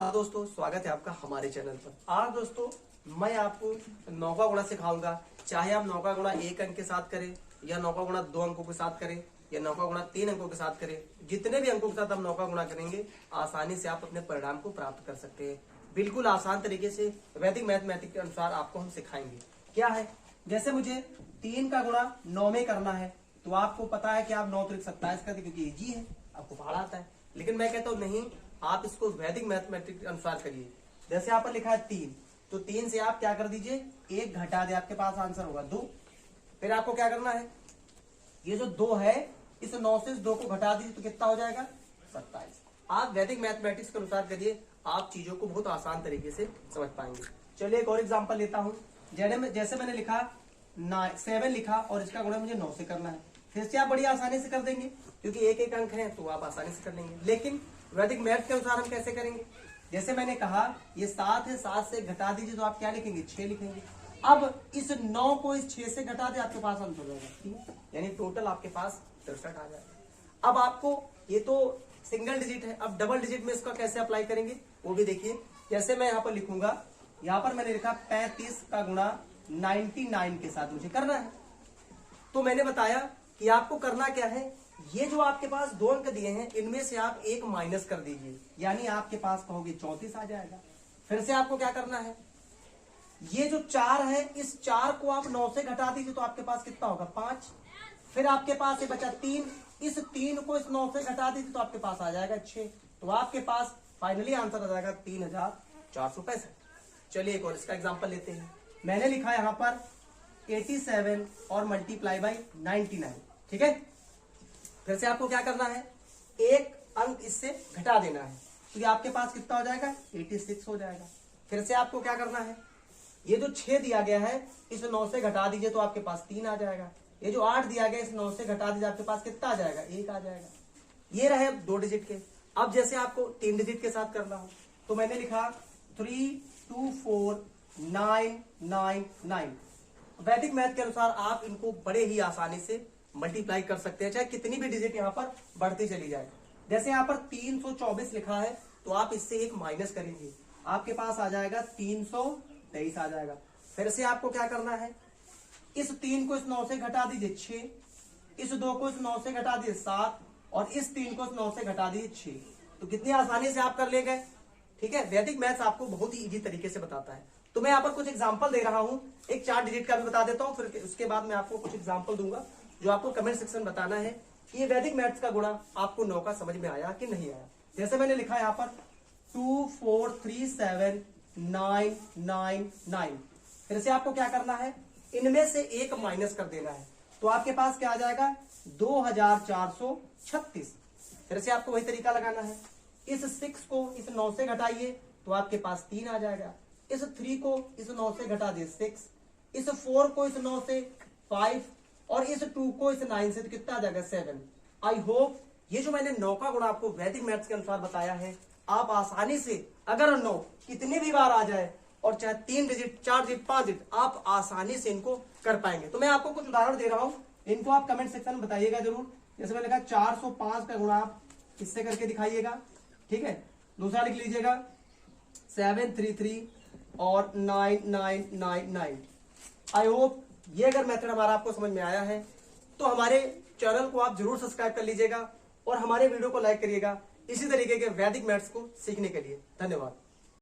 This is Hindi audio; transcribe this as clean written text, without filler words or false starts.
हाँ दोस्तों, स्वागत है आपका हमारे चैनल पर। आज दोस्तों मैं आपको 9 का गुणा सिखाऊंगा। चाहे आप 9 का गुणा 1 अंक के साथ करें या 9 का गुणा 2 अंकों के साथ करें या 9 का गुणा 3 अंकों के साथ करें, जितने भी अंकों के साथ आप 9 का गुणा करेंगे आसानी से आप अपने परिणाम को प्राप्त कर सकते हैं। बिल्कुल आसान तरीके से वैदिक मैथमेटिक्स के अनुसार आपको हम सिखाएंगे। क्या है, जैसे मुझे 3 का गुणा 9 में करना है तो आपको पता है कि आप 9 त्रिक 27 करते, क्योंकि इजी है, आपको पहाड़ा आता है। लेकिन मैं कहता हूं नहीं, आप इसको वैदिक मैथमेटिक्स के अनुसार करिए। जैसे यहाँ पर लिखा है 3, तो 3 से आप क्या कर दीजिए, 1 घटा दे, आपके पास आंसर होगा 2। फिर आपको क्या करना है, ये जो 2 है इस 9 से इस 2 को घटा दीजिए तो कितना हो जाएगा, 27। आप वैदिक मैथमेटिक्स के अनुसार करिए, आप चीजों को बहुत आसान तरीके से समझ पाएंगे। चलिए एक और एग्जाम्पल लेता हूँ। जैसे मैंने लिखा 7 लिखा और इसका गुणा मुझे 9 से करना है। फिर से आप बड़ी आसानी से कर देंगे, क्योंकि एक एक अंक है तो आप आसानी से कर लेंगे। लेकिन वैदिक मैथ के अनुसार हम कैसे करेंगे, जैसे मैंने कहा ये 7 है, 7 से घटा दीजिए तो आप क्या लिखेंगे, 6 लिखेंगे। अब इस 9 को इस 6 से घटा दे, आपके पास आंसर हो जाएगा 3, यानी टोटल आपके पास 63 आ जाएगा। अब आपको ये तो सिंगल डिजिट है, अब डबल डिजिट में इसका कैसे अप्लाई करेंगे वो भी देखिए। जैसे मैं यहाँ पर लिखूंगा, यहाँ पर मैंने लिखा 35 का गुणा 99 के साथ मुझे करना है। तो मैंने बताया कि आपको करना क्या है, ये जो आपके पास 2 अंक दिए हैं इनमें से आप 1 माइनस कर दीजिए, यानी आपके पास कहोगे 34 आ जाएगा। फिर से आपको क्या करना है, ये जो 4 है इस 4 को आप 9 से घटा दीजिए तो आपके पास कितना होगा, 5। फिर आपके पास ये बचा 3, इस 3 को इस 9 से घटा दीजिए तो आपके पास आ जाएगा 6। तो आपके पास फाइनली आंसर आ जाएगा 3465। चलिए एक और इसका एग्जाम्पल लेते हैं। मैंने लिखा यहां पर 87 और मल्टीप्लाई बाई 99, ठीक है। फिर से आपको क्या करना है, 1 अंक इससे घटा देना है तो ये आपके पास कितना हो जाएगा, 86 हो जाएगा। फिर से आपको क्या करना है, ये जो 6 दिया गया है इस 9 से घटा दीजिए तो आपके पास 3 आ जाएगा। ये जो 8 दिया गया इस 9 से घटा दीजिए, आपके पास कितना आ जाएगा, 1 आ जाएगा। ये रहे 2 डिजिट के। अब जैसे आपको 3 डिजिट के साथ करना हो तो मैंने लिखा 324999। वैदिक मैथ के अनुसार आप इनको बड़े ही आसानी से मल्टीप्लाई कर सकते हैं, चाहे कितनी भी डिजिट यहाँ पर बढ़ती चली जाए। जैसे यहाँ पर 324 लिखा है तो आप इससे 1 माइनस करेंगे, आपके पास आ जाएगा 323 आ जाएगा। फिर से आपको क्या करना है, इस 3 को इस 9 से घटा दीजिए 6, इस 2 को इस 9 से घटा दीजिए 7 और इस 3 को इस 9 से घटा दीजिए 6। तो कितनी आसानी से आप कर लेंगे, ठीक है। वैदिक मैथ्स आपको बहुत ही इजी तरीके से बताता है। तो मैं यहाँ पर कुछ एग्जांपल दे रहा हूं, एक 4 डिजिट का भी बता देता हूं, फिर उसके बाद मैं आपको कुछ एग्जांपल दूंगा जो आपको कमेंट सेक्शन में बताना है कि ये वैदिक मैथ्स का गुणा आपको 9 का समझ में आया कि नहीं आया। जैसे मैंने लिखा यहाँ पर 2437999। फिर से आपको क्या करना है, इनमें से 1 माइनस कर देना है तो आपके पास क्या आ जाएगा, 2436। फिर से आपको वही तरीका लगाना है, इस 6 को इस 9 से घटाइए तो आपके पास 3 आ जाएगा। इस 3 को इस 9 से घटा दिए 6, इस 4 को इस 9 से 5 और इस 2 को इस 9 से तो कितना आ जाएगा, 7। आई होप ये जो मैंने 9 का गुणा आपको वैदिक मैथ्स के अनुसार बताया है, आप आसानी से, अगर 9 कितनी भी बार आ जाए और चाहे 3 डिजिट 4 डिजिट 5 डिजिट, आप आसानी से इनको कर पाएंगे। तो मैं आपको कुछ उदाहरण दे रहा हूं, इनको आप कमेंट सेक्शन में बताइएगा जरूर। जैसे मैंने कहा 405 का गुणा आप इससे करके दिखाइएगा, ठीक है। दूसरा लिख लीजिएगा 733 और 9999। आई होप ये अगर मेथड हमारा आपको समझ में आया है तो हमारे चैनल को आप जरूर सब्सक्राइब कर लीजिएगा और हमारे वीडियो को लाइक करिएगा इसी तरीके के वैदिक मैथ्स को सीखने के लिए। धन्यवाद।